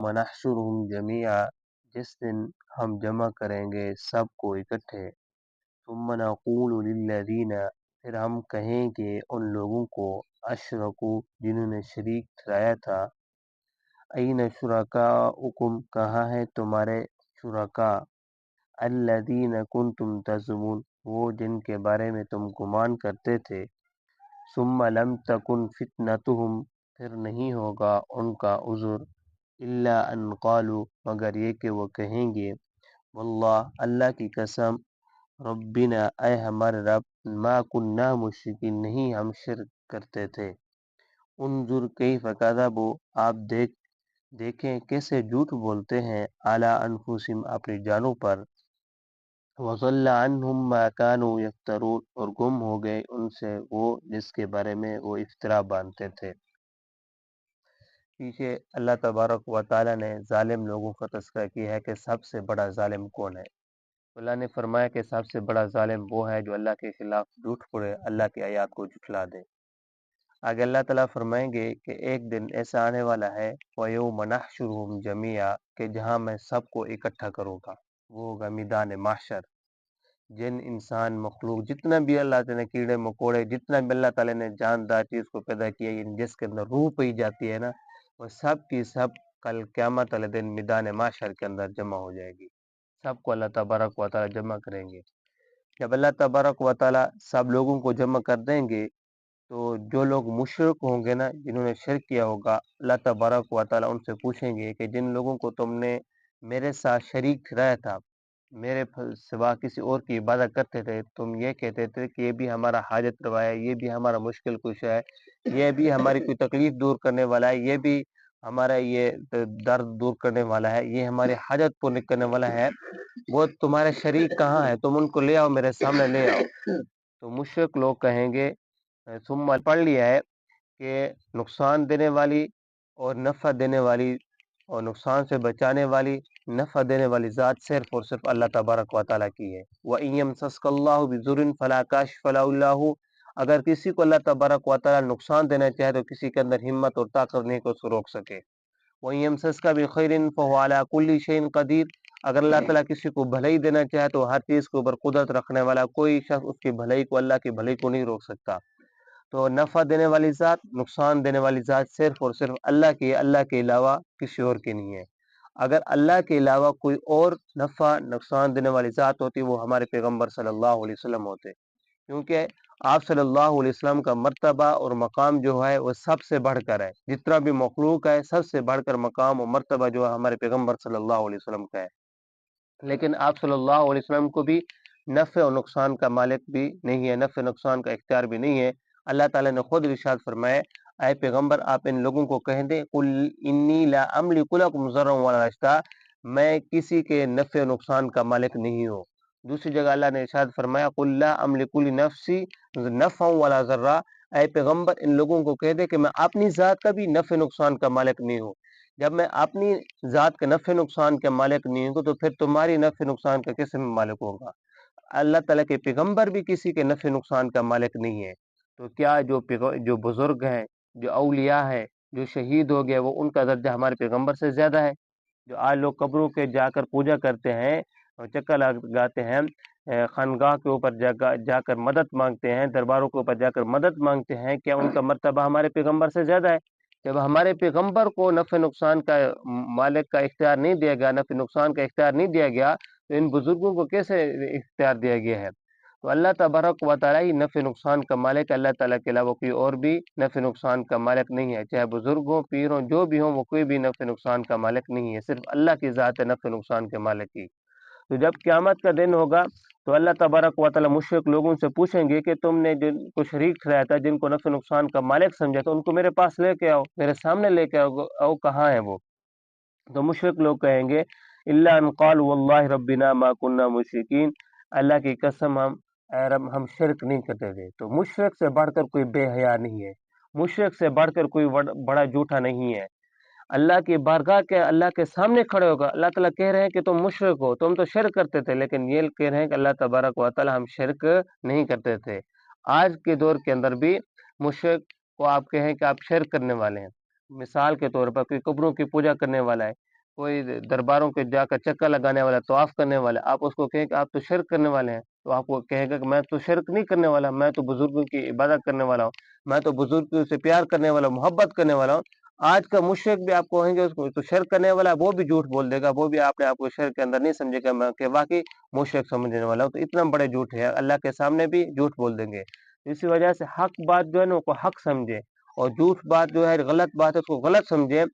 ونحشرهم جميعا، جس دن ہم جمع کریں گے سب کو اکٹھے، ثم نقول للذین، پھر ہم کہیں گے ان لوگوں کو، اشرکو، جنہوں نے شریک ٹھہرایا تھا، این شرکاؤکم، کہاں ہے تمہارے شرکا، الذین کنتم تزعمون، وہ جن کے بارے میں تم گمان کرتے تھے، ثم لم تکن فتنتہم، پھر نہیں ہوگا ان کا عذر، الا ان قالوا، مگر یہ کہ وہ کہیں گے، واللہ، اللہ کی قسم، ربنا، اے ہمارے رب، ما کننا مشرکین، نہیں ہم شرک کرتے تھے، انظر کیف کذبوا، آپ دیکھیں کیسے جھوٹ بولتے ہیں، علی انفسہم، اپنی جانوں پر، وضل عنہم ما كانوا یفترون، اور گم ہو گئے ان سے وہ جس کے بارے میں وہ افترا باندھتے تھے۔ پیچھے اللہ تبارک و تعالیٰ نے ظالم لوگوں کا تذکرہ کیا ہے کہ سب سے بڑا ظالم کون ہے۔ اللہ نے فرمایا کہ سب سے بڑا ظالم وہ ہے جو اللہ کے خلاف جھوٹ پڑے، اللہ کی آیات کو جھٹلا دے۔ آگے اللہ تعالیٰ فرمائیں گے کہ ایک دن ایسا آنے والا ہے، وَيَوْمَ نَحْشُرُهُمْ جَمِيعًا، کہ جہاں میں سب کو اکٹھا کروں گا، وہ ہوگا میدان محشر۔ جن انسان مخلوق جتنا بھی اللہ تعالیٰ نے کیڑے مکوڑے، جتنا بھی اللہ تعالیٰ نے جاندار چیز کو پیدا کیا، جس کے اندر روح پی جاتی ہے نا، وہ سب کی سب کل قیامت والے دن میدان محشر کے اندر جمع ہو جائے گی۔ سب کو اللہ تبارک و تعالیٰ جمع کریں گے۔ جب اللہ تبارک و تعالیٰ سب لوگوں کو جمع کر دیں گے تو جو لوگ مشرک ہوں گے نا، جنہوں نے شرک کیا ہوگا، اللہ تبارک و تعالیٰ ان سے پوچھیں گے کہ جن لوگوں کو تم نے میرے ساتھ شریک ٹھہرایا تھا، میرے سوا کسی اور کی عبادت کرتے تھے، تم یہ کہتے تھے کہ یہ بھی ہمارا حاجت روا ہے، یہ بھی ہمارا مشکل کشا ہے، یہ بھی ہماری کوئی تکلیف دور کرنے والا ہے، یہ بھی ہمارا یہ درد دور کرنے والا ہے، یہ ہماری حاجت پورن کرنے والا ہے، وہ تمہارے شریک کہاں ہے؟ تم ان کو لے آؤ، میرے سامنے لے آؤ۔ تو مشرک لوگ کہیں گے، ثم پڑھ لیا ہے کہ نقصان دینے والی اور نفع دینے والی اور نقصان سے بچانے والی، نفع دینے والی ذات صرف اور صرف اللہ تبارک و تعالیٰ کی ہے۔ وَإِن يَمْسَسْكَ اللَّهُ بِضُرٍّ فَلَا كَاشِفَ لَهُ إِلَّا هُوَ، اگر کسی کو اللہ تبارک و تعالیٰ نقصان دینا چاہے تو کسی کے اندر ہمت اور طاقت نہیں کہ اس کو روک سکے۔ وَإِن يَمْسَسْكَ بِخَيْرٍ فَهُوَ عَلَى كُلِّ شَيْءٍ قَدِيرٌ، اگر اللہ تعالیٰ کسی کو بھلائی دینا چاہے تو ہر چیز کے اوپر قدرت رکھنے والا، کوئی شخص اس کی بھلائی کو، اللہ کی بھلائی کو نہیں روک سکتا۔ تو نفع دینے والی ذات، نقصان دینے والی ذات صرف اور صرف اللہ کی ہے، اللہ کے علاوہ کسی اور کی نہیں ہے۔ اگر اللہ کے علاوہ کوئی اور نفع نقصان دینے والی ذات ہوتی، وہ ہمارے پیغمبر صلی اللہ علیہ وسلم ہوتے، کیونکہ آپ صلی اللہ علیہ وسلم کا مرتبہ اور مقام جو ہے وہ سب سے بڑھ کر ہے، جتنا بھی مخلوق ہے سب سے بڑھ کر مقام اور مرتبہ جو ہے ہمارے پیغمبر صلی اللہ علیہ وسلم کا ہے۔ لیکن آپ صلی اللہ علیہ وسلم کو بھی نفع اور نقصان کا مالک بھی نہیں ہے، نفع نقصان کا اختیار بھی نہیں ہے۔ اللہ تعالیٰ نے خود ارشاد فرمایا، اے پیغمبر آپ ان لوگوں کو کہہ دیں، قل انی لا املک لکم ضرا ولا رشدا، میں کسی کے نفع و نقصان کا مالک نہیں ہوں۔ دوسری جگہ اللہ نے ارشاد فرمایا، قل لا املک لنفسی نفعا ولا ضرا، اے پیغمبر ان لوگوں کو کہہ دے کہ میں اپنی ذات کا بھی نفع نقصان کا مالک نہیں ہوں۔ جب میں اپنی ذات کے نفع نقصان کے مالک نہیں ہوں تو پھر تمہاری نفع نقصان کا کس میں مالک ہوگا؟ اللہ تعالیٰ کے پیغمبر بھی کسی کے نفع نقصان کا مالک نہیں ہے۔ تو کیا جو بزرگ ہیں، جو اولیاء ہیں، جو شہید ہو گئے، وہ ان کا درجہ ہمارے پیغمبر سے زیادہ ہے؟ جو آج لوگ قبروں کے جا کر پوجا کرتے ہیں اور چکر لگاتے ہیں، خانقاہ کے اوپر جا کر مدد مانگتے ہیں، درباروں کے اوپر جا کر مدد مانگتے ہیں، کیا ان کا مرتبہ ہمارے پیغمبر سے زیادہ ہے؟ جب ہمارے پیغمبر کو نفع نقصان کا مالک کا اختیار نہیں دیا گیا، نفع نقصان کا اختیار نہیں دیا گیا، تو ان بزرگوں کو کیسے اختیار دیا گیا ہے؟ تو اللہ تبارک و تعالیٰ ہی نفع نقصان کا مالک، اللہ تعالیٰ کے علاوہ کوئی اور بھی نفع نقصان کا مالک نہیں ہے، چاہے بزرگ ہوں، پیر ہوں، جو بھی ہوں، وہ کوئی بھی نفع نقصان کا مالک نہیں ہے، صرف اللہ کی ذات ہے نفع نقصان کے مالک کی۔ تو جب قیامت کا دن ہوگا تو اللہ تبارک و تعالیٰ مشرک لوگوں سے پوچھیں گے کہ تم نے جن کو شریک ٹھہرایا تھا، جن کو نفع نقصان کا مالک سمجھا تھا، ان کو میرے پاس لے کے آؤ، میرے سامنے لے کے آؤ، کہاں ہے وہ؟ تو مشرک لوگ کہیں گے، الا ان قالوا واللہ ربنا ما كنا مشرکین، اللہ کی قسم اے رب ہم شرک نہیں کرتے تھے۔ تو مشرک سے بڑھ کر کوئی بے حیا نہیں ہے، مشرک سے بڑھ کر کوئی بڑا جھوٹا نہیں ہے۔ اللہ کی بارگاہ کے اللہ کے سامنے کھڑے ہوگا، اللہ تعالیٰ کہہ رہے ہیں کہ تم مشرک ہو، تم تو شرک کرتے تھے، لیکن یہ کہہ رہے ہیں کہ اللہ تبارک و تعالیٰ ہم شرک نہیں کرتے تھے۔ آج کے دور کے اندر بھی مشرک کو آپ کہیں کہ آپ شرک کرنے والے ہیں، مثال کے طور پر کوئی قبروں کی پوجا کرنے والا ہے، کوئی درباروں کے جا کر چکر لگانے والا، طواف کرنے والا، آپ اس کو کہیں کہ آپ تو شرک کرنے والے ہیں، تو آپ کو کہے گا کہ میں تو شرک نہیں کرنے والا، میں تو بزرگوں کی عبادت کرنے والا ہوں، میں تو بزرگوں سے پیار کرنے والا ہوں، محبت کرنے والا ہوں۔ آج کا مشرک بھی آپ کو کہیں گے اس کو تو شرک کرنے والا ہے، وہ بھی جھوٹ بول دے گا، وہ بھی آپ کو شرک کے اندر نہیں سمجھے گا میں کہ واقعی مشرک سمجھنے والا ہوں۔ تو اتنا بڑے جھوٹ ہے، اللہ کے سامنے بھی جھوٹ بول دیں گے۔ اسی وجہ سے حق بات جو ہے نا کو حق سمجھے، اور جھوٹ بات جو ہے غلط بات ہے اس کو غلط سمجھے۔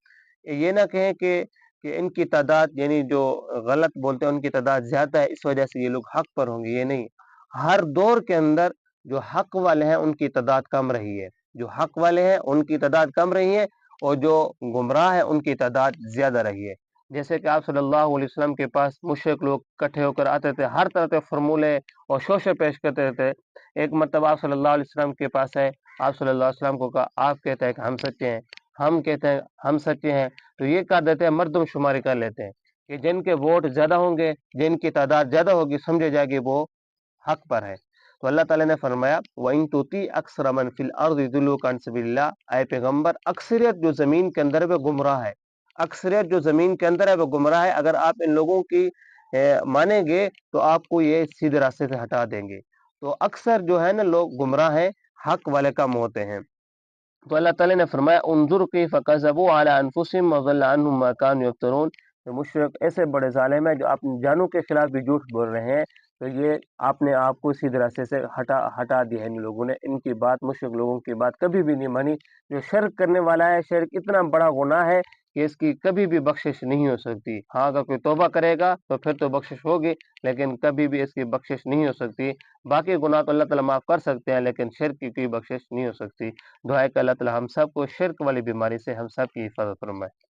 یہ نہ کہیں کہ ان کی تعداد یعنی جو غلط بولتے ہیں ان کی تعداد زیادہ ہے اس وجہ سے یہ لوگ حق پر ہوں گے، یہ نہیں۔ ہر دور کے اندر جو حق والے ہیں ان کی تعداد کم رہی ہے، جو حق والے ہیں ان کی تعداد کم رہی ہے، اور جو گمراہ ہے ان کی تعداد زیادہ رہی ہے۔ جیسے کہ آپ صلی اللہ علیہ وسلم کے پاس مشرک لوگ اکٹھے ہو کر آتے تھے، ہر طرح کے فرمولے اور شوشے پیش کرتے تھے۔ ایک مرتبہ آپ صلی اللہ علیہ وسلم کے پاس ہے، آپ صلی اللہ علیہ وسلم کو کہا آپ کہتے ہیں کہ ہم سچے ہیں، ہم کہتے ہیں ہم سچے ہیں، تو یہ کر دیتے ہیں مردم شماری کر لیتے ہیں کہ جن کے ووٹ زیادہ ہوں گے، جن کی تعداد زیادہ ہوگی، سمجھے جائے گی وہ حق پر ہے۔ تو اللہ تعالیٰ نے فرمایا وَإِن تُطِيعْ أَكْثَرَ مَنْ فِي الْأَرْضِ يُضِلُّوكَ عَنْ سَبِيلِ اللَّهِ، اے پیغمبر اکثریت جو زمین کے اندر ہے وہ گمراہ ہے، اکثریت جو زمین کے اندر ہے وہ گمراہ ہے، اگر آپ ان لوگوں کی مانیں گے تو آپ کو یہ سیدھے راستے سے ہٹا دیں گے۔ تو اکثر جو ہے نا لوگ گمراہ ہیں، حق والے کم ہوتے ہیں۔ تو اللہ تعالیٰ نے فرمایا انظر کیف کذبوا علی انفسہم وضل عنہم ما کانوا یفترون، کہ مشرک ایسے بڑے ظالم ہیں جو اپنی جانوں کے خلاف بھی جھوٹ بول رہے ہیں۔ تو یہ آپ نے آپ کو سیدھے راستے سے ہٹا دیا ہے، ان لوگوں نے ان کی بات، مشرک لوگوں کی بات کبھی بھی نہیں مانی۔ جو شرک کرنے والا ہے، شرک اتنا بڑا گناہ ہے کہ اس کی کبھی بھی بخشش نہیں ہو سکتی۔ ہاں اگر کوئی توبہ کرے گا تو پھر تو بخشش ہوگی، لیکن کبھی بھی اس کی بخشش نہیں ہو سکتی۔ باقی گناہ تو اللہ تعالیٰ معاف کر سکتے ہیں، لیکن شرک کی کوئی بخشش نہیں ہو سکتی۔ دعا ہے کہ اللہ تعالیٰ ہم سب کو شرک والی بیماری سے ہم سب کی حفاظت فرمائے۔